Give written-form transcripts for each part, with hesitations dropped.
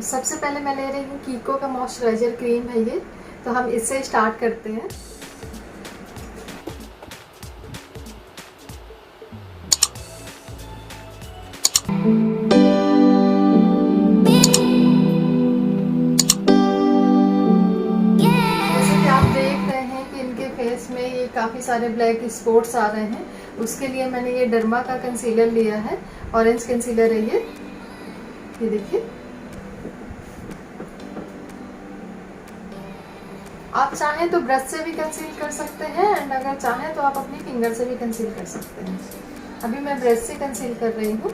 सबसे पहले मैं ले रही हूँ कीको का मॉइस्चराइजर क्रीम है ये, तो हम इससे स्टार्ट करते हैं। जैसे कि आप देख रहे हैं कि इनके फेस में ये काफ़ी सारे ब्लैक स्पॉट्स आ रहे हैं, उसके लिए मैंने ये डर्मा का कंसीलर लिया है। ऑरेंज कंसीलर है ये देखिए। आप चाहें तो ब्रश से भी कंसील कर सकते हैं एंड अगर चाहें तो आप अपनी फिंगर से भी कंसील कर सकते हैं। अभी मैं ब्रश से कंसील कर रही हूँ।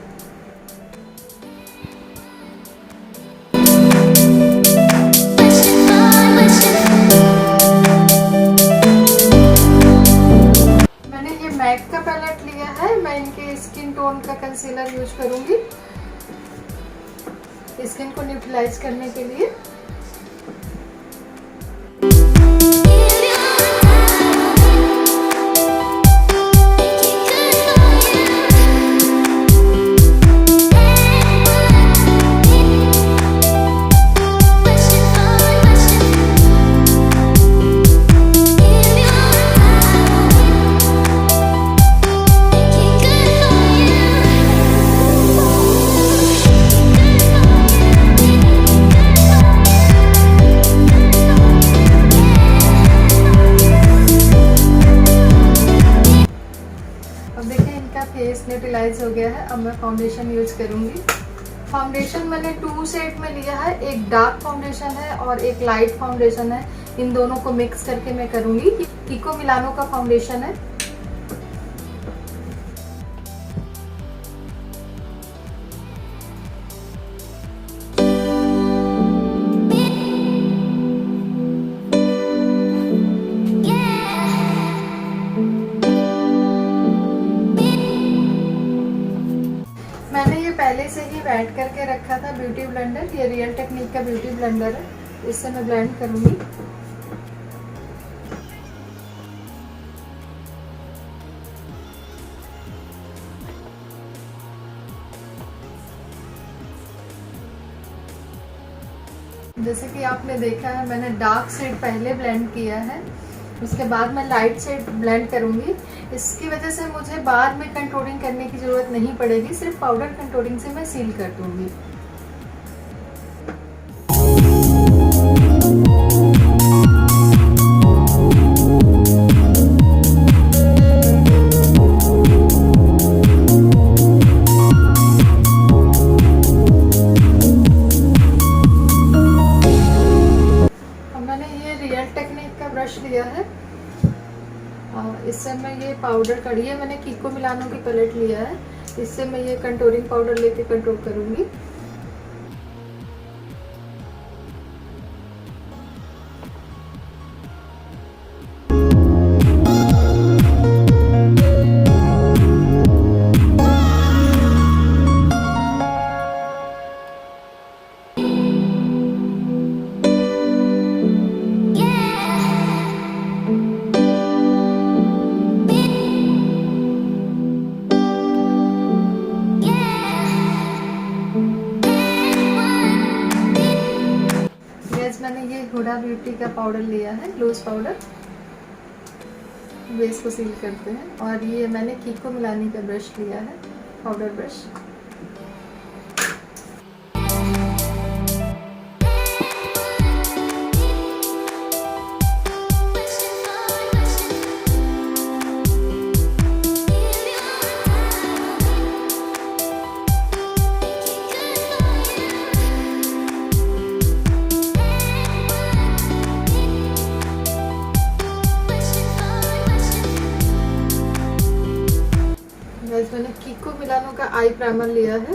मैंने ये मैक का पैलेट लिया है, मैं इनके स्किन टोन का कंसीलर यूज करूंगी स्किन को न्यूट्रलाइज करने के लिए। फेस न्यूट्रलाइज हो गया है। अब मैं फाउंडेशन यूज करूंगी। फाउंडेशन मैंने 2 सेट में लिया है, एक डार्क फाउंडेशन है और एक लाइट फाउंडेशन है। इन दोनों को मिक्स करके मैं करूंगी। कीको मिलानो का फाउंडेशन है। पहले से ही वेट करके रखा था ब्यूटी ब्लेंडर, ये रियल टेक्निक का ब्यूटी ब्लेंडर है, इससे मैं ब्लेंड करूंगी। जैसे कि आपने देखा है मैंने डार्क शेड पहले ब्लेंड किया है, उसके बाद मैं लाइट शेड ब्लेंड करूंगी। इसकी वजह से मुझे बाद में कंटूरिंग करने की ज़रूरत नहीं पड़ेगी, सिर्फ पाउडर कंटूरिंग से मैं सील कर दूंगी। अब मैंने ये रियल टेक्निक का ब्रश लिया है, इससे मैं ये पाउडर कड़ी है, मैंने कीको मिलानो की पैलेट लिया है, इससे मैं ये कंटूरिंग पाउडर लेके कंटूर करूंगी। मैंने ये हुडा ब्यूटी का पाउडर लिया है, लूज पाउडर, बेस को सील करते हैं। और ये मैंने कीको मिलानी का ब्रश लिया है, पाउडर ब्रश। मैंने कीको मिलानो का आई प्राइमर लिया है,